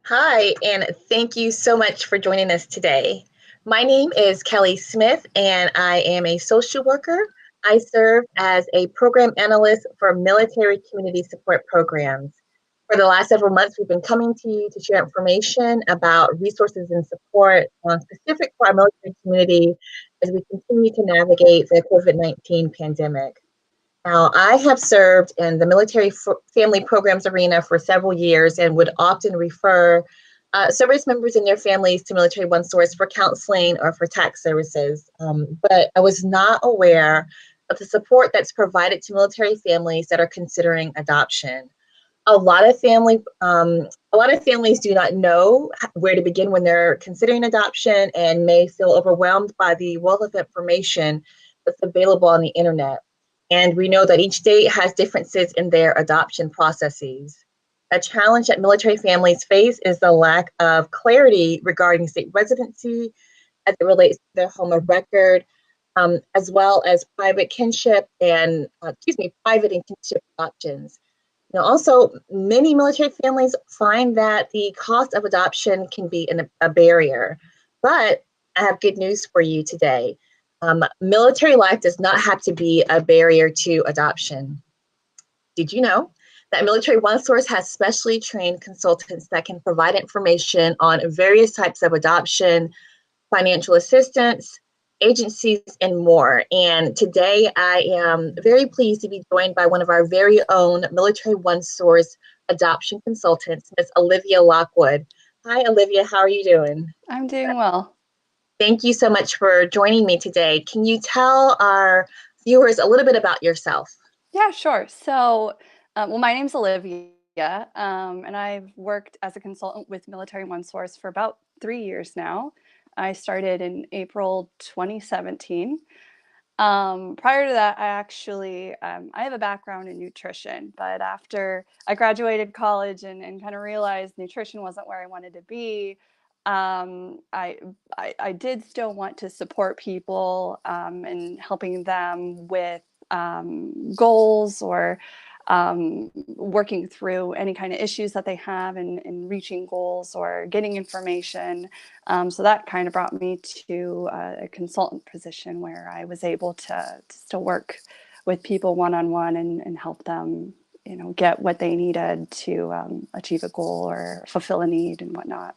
Hi, and thank you so much for joining us today. My name is Kelly Smith, and I am a social worker. I serve as a program analyst for military community support programs. For the last several months, we've been coming to you to share information about resources and support specific for our military community as we continue to navigate the COVID-19 pandemic. Now, I have served in the military family programs arena for several years and would often refer service members and their families to Military One Source for counseling or for tax services. But I was not aware of the support that's provided to military families that are considering adoption. A lot of families do not know where to begin when they're considering adoption and may feel overwhelmed by the wealth of information that's available on the internet. And we know that each state has differences in their adoption processes. A challenge that military families face is the lack of clarity regarding state residency as it relates to their home of record, as well as private and kinship adoptions. Now, also, many military families find that the cost of adoption can be a barrier. But I have good news for you today. Military life does not have to be a barrier to adoption. Did you know that Military One Source has specially trained consultants that can provide information on various types of adoption, financial assistance, agencies, and more? And today I am very pleased to be joined by one of our very own Military One Source adoption consultants, Ms. Olivia Lockwood. Hi, Olivia. How are you doing? I'm doing well. Thank you so much for joining me today. Can you tell our viewers a little bit about yourself? Yeah, sure. My name's Olivia, and I've worked as a consultant with Military One Source for about 3 years now. I started in April 2017. Prior to that, I have a background in nutrition, but after I graduated college and kind of realized nutrition wasn't where I wanted to be, um, I, I did still want to support people and helping them with goals or working through any kind of issues that they have in reaching goals or getting information. So that kind of brought me to a consultant position where I was able to still work with people one-on-one and help them, get what they needed to achieve a goal or fulfill a need and whatnot.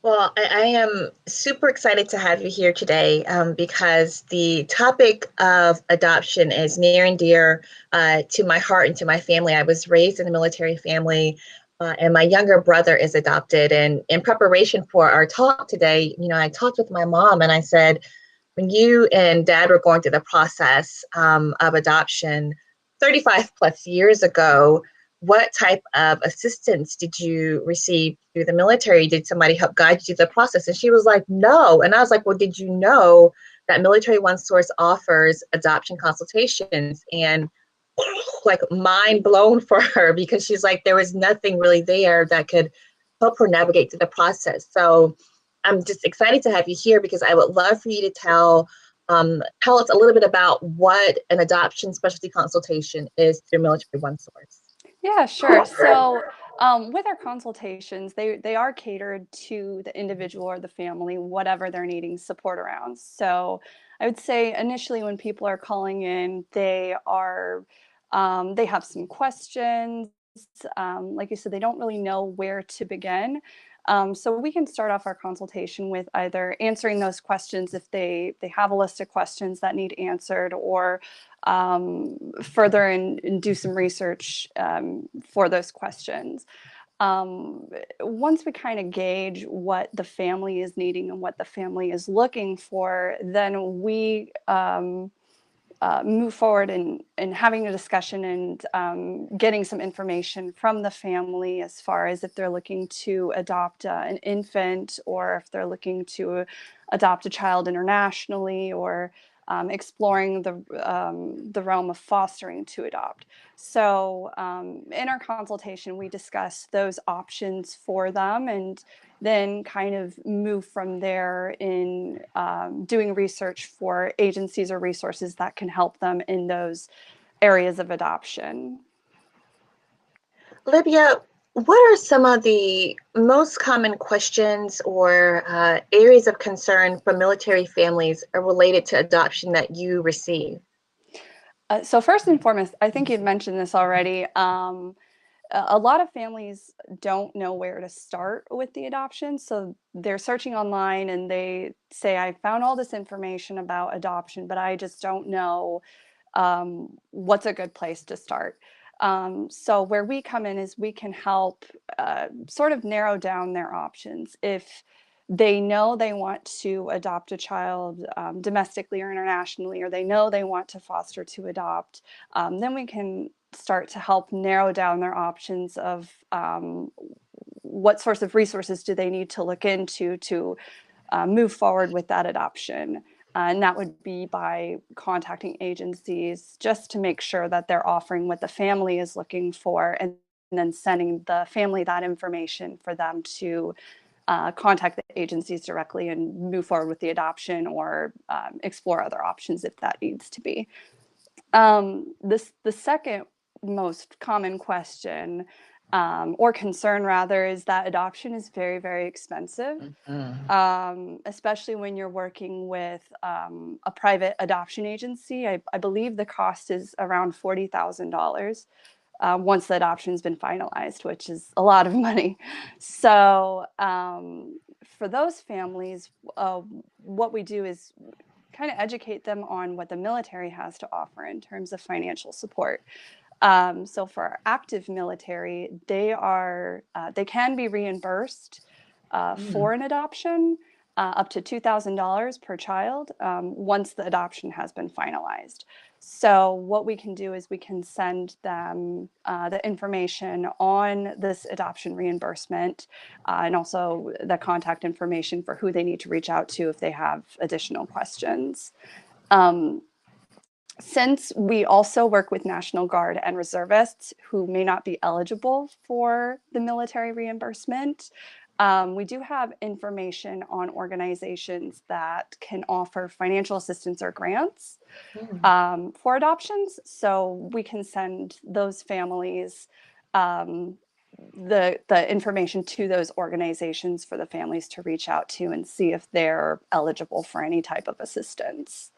Well, I am super excited to have you here today because the topic of adoption is near and dear to my heart and to my family. I was raised in a military family, and my younger brother is adopted. And in preparation for our talk today, I talked with my mom and I said, when you and dad were going through the process of adoption 35 plus years ago, what type of assistance did you receive through the military? Did somebody help guide you through the process? And she was like, no. And I was like, well, did you know that Military One Source offers adoption consultations? And like mind blown for her because she's like, there was nothing really there that could help her navigate through the process. So I'm just excited to have you here because I would love for you to tell us a little bit about what an adoption specialty consultation is through Military One Source. Yeah, sure. With our consultations, they are catered to the individual or the family, whatever they're needing support around. So I would say initially when people are calling in, they have some questions. Like you said, they don't really know where to begin. So we can start off our consultation with either answering those questions if they have a list of questions that need answered, or further and do some research for those questions. Once we kind of gauge what the family is needing and what the family is looking for, then we move forward in having a discussion and getting some information from the family as far as if they're looking to adopt an infant, or if they're looking to adopt a child internationally, or exploring the realm of fostering to adopt. So in our consultation, we discuss those options for them and then kind of move from there in doing research for agencies or resources that can help them in those areas of adoption. Olivia, what are some of the most common questions or areas of concern for military families related to adoption that you receive? So first and foremost, I think you'd mentioned this already. A lot of families don't know where to start with the adoption. So they're searching online and they say, I found all this information about adoption, but I just don't know what's a good place to start. So where we come in is we can help sort of narrow down their options. If they know they want to adopt a child domestically or internationally, or they know they want to foster to adopt, then we can start to help narrow down their options of what sorts of resources do they need to look into to move forward with that adoption. And that would be by contacting agencies just to make sure that they're offering what the family is looking for, and then sending the family that information for them to contact the agencies directly and move forward with the adoption, or explore other options if that needs to be. The second most common question, or concern rather, is that adoption is very, very expensive, Mhm. especially when you're working with a private adoption agency. I believe the cost is around $40,000 once the adoption's been finalized, which is a lot of money. So for those families, what we do is kind of educate them on what the military has to offer in terms of financial support. So for our active military, they can be reimbursed for Mm. an adoption up to $2,000 per child once the adoption has been finalized. So what we can do is we can send them the information on this adoption reimbursement, and also the contact information for who they need to reach out to if they have additional questions. Um, since we also work with National Guard and reservists who may not be eligible for the military reimbursement, we do have information on organizations that can offer financial assistance or grants Mm. for adoptions. So we can send those families um, the information to those organizations for the families to reach out to and see if they're eligible for any type of assistance.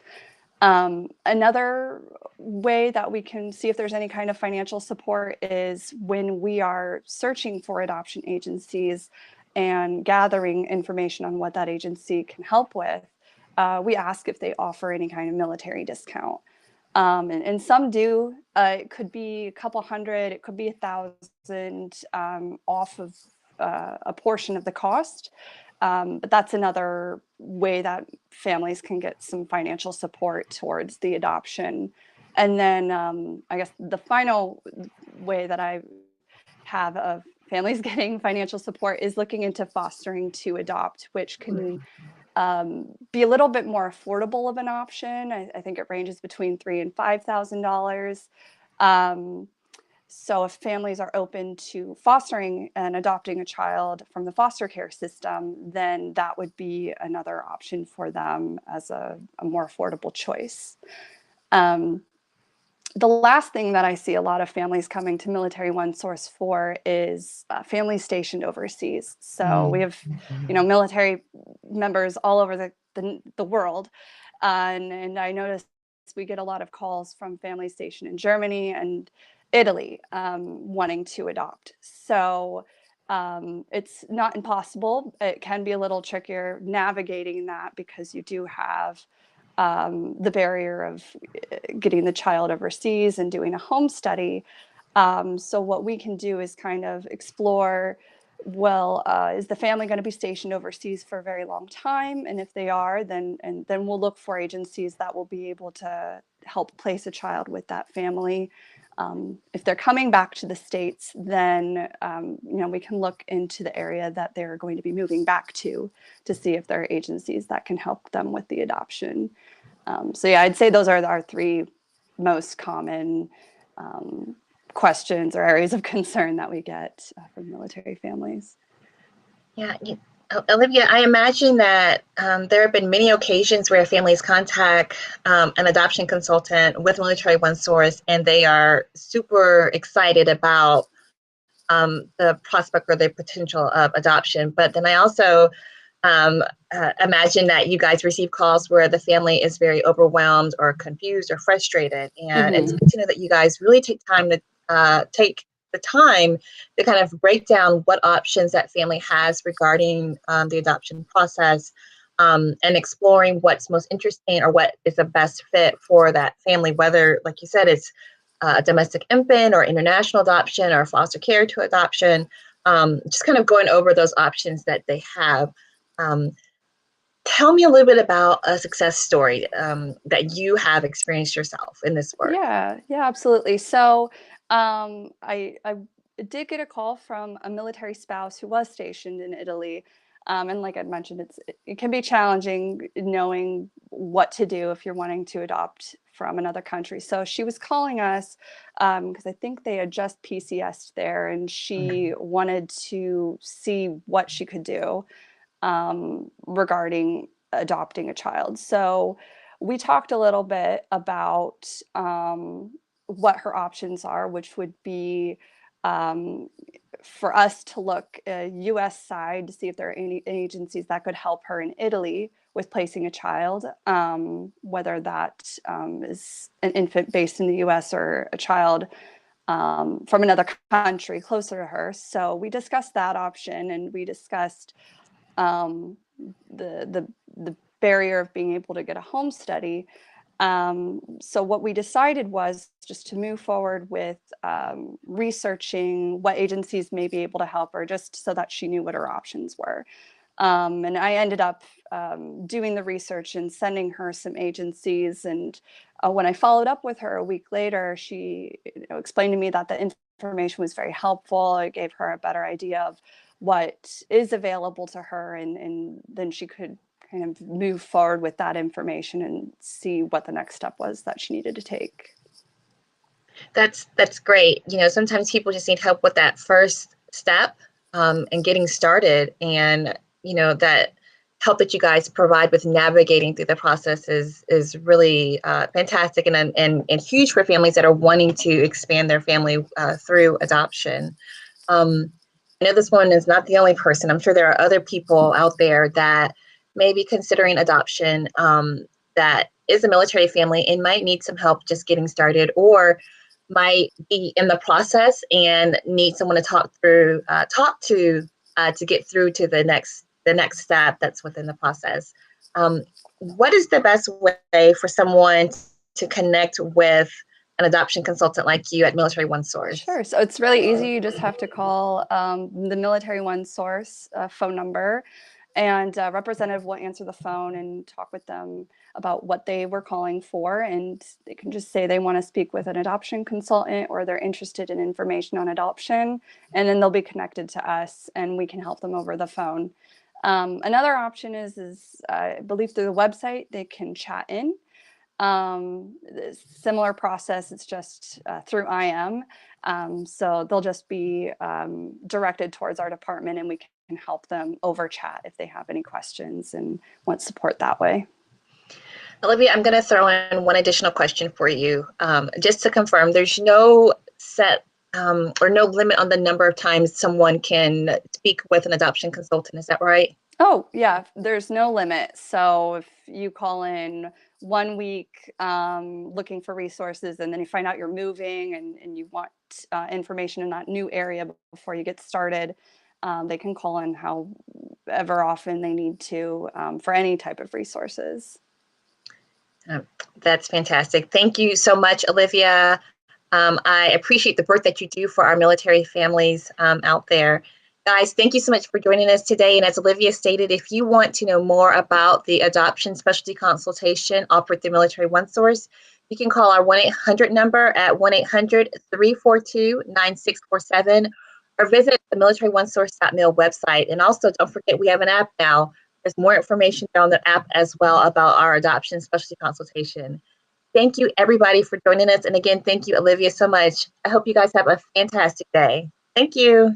Another way that we can see if there's any kind of financial support is when we are searching for adoption agencies and gathering information on what that agency can help with. We ask if they offer any kind of military discount. And some do. It could be a couple hundred, it could be 1,000 off of a portion of the cost. But that's another way that families can get some financial support towards the adoption. And then I guess the final way that I have of families getting financial support is looking into fostering to adopt, which can be a little bit more affordable of an option. I think it ranges between $3,000 and $5,000. Um, so if families are open to fostering and adopting a child from the foster care system, then that would be another option for them as a more affordable choice. Um, the last thing that I see a lot of families coming to Military One Source for is families stationed overseas. So we Mm. have, Mhm. military members all over the world. And I notice we get a lot of calls from families stationed in Germany and Italy wanting to adopt. So it's not impossible. It can be a little trickier navigating that because you do have the barrier of getting the child overseas and doing a home study. So what we can do is kind of explore, well, is the family going to be stationed overseas for a very long time? And if they are, then we'll look for agencies that will be able to help place a child with that family. If they're coming back to the States, then we can look into the area that they're going to be moving back to see if there are agencies that can help them with the adoption. So yeah, I'd say those are our three most common questions or areas of concern that we get from military families. Yeah, Olivia, I imagine that there have been many occasions where families contact an adoption consultant with Military One Source, and they are super excited about the prospect or the potential of adoption. But then I also imagine that you guys receive calls where the family is very overwhelmed or confused or frustrated. And it's good to know that you guys really take the time to kind of break down what options that family has regarding the adoption process, and exploring what's most interesting or what is the best fit for that family, whether, like you said, it's a domestic infant or international adoption or foster care to adoption. Just kind of going over those options that they have. Tell me a little bit about a success story that you have experienced yourself in this work. Yeah, absolutely. So I did get a call from a military spouse who was stationed in Italy. And like I'd mentioned, it can be challenging knowing what to do if you're wanting to adopt from another country. So she was calling us because I think they had just PCS'd there, and she wanted to see what she could do regarding adopting a child. So we talked a little bit about what her options are, which would be for us to look US side to see if there are any agencies that could help her in Italy with placing a child, whether that is an infant based in the US or a child from another country closer to her. So we discussed that option, and we discussed the barrier of being able to get a home study. So what we decided was just to move forward with researching what agencies may be able to help her, just so that she knew what her options were. And I ended up doing the research and sending her some agencies. And when I followed up with her a week later, she explained to me that the information was very helpful. It gave her a better idea of what is available to her, and then she could kind of move forward with that information and see what the next step was that she needed to take. That's great. Sometimes people just need help with that first step and getting started, and that help that you guys provide with navigating through the process is really fantastic and huge for families that are wanting to expand their family through adoption. I know this one is not the only person. I'm sure there are other people out there that may be considering adoption that is a military family and might need some help just getting started, or might be in the process and need someone to talk to get through to the next step that's within the process. What is the best way for someone to connect with an adoption consultant like you at Military One Source? Sure. So it's really easy. You just have to call the Military One Source phone number, and a representative will answer the phone and talk with them about what they were calling for. And they can just say they want to speak with an adoption consultant, or they're interested in information on adoption, and then they'll be connected to us and we can help them over the phone. Another option is I believe through the website, they can chat in. Similar process, it's just through IM. So they'll just be directed towards our department, and we can help them over chat if they have any questions and want support that way. Olivia, I'm going to throw in one additional question for you. Just to confirm, there's no set or no limit on the number of times someone can speak with an adoption consultant. Is that right? Oh, yeah, there's no limit. So if you call in 1 week looking for resources, and then you find out you're moving and you want information in that new area before you get started, they can call in however often they need to for any type of resources. That's fantastic. Thank you so much, Olivia. I appreciate the work that you do for our military families out there. Guys, thank you so much for joining us today. And as Olivia stated, if you want to know more about the adoption specialty consultation offered through Military One Source, you can call our 1-800 number at 1-800-342-9647, or visit the militaryonesource.mil website. And also, don't forget, we have an app now. There's more information on the app as well about our adoption specialty consultation. Thank you, everybody, for joining us. And again, thank you, Olivia, so much. I hope you guys have a fantastic day. Thank you.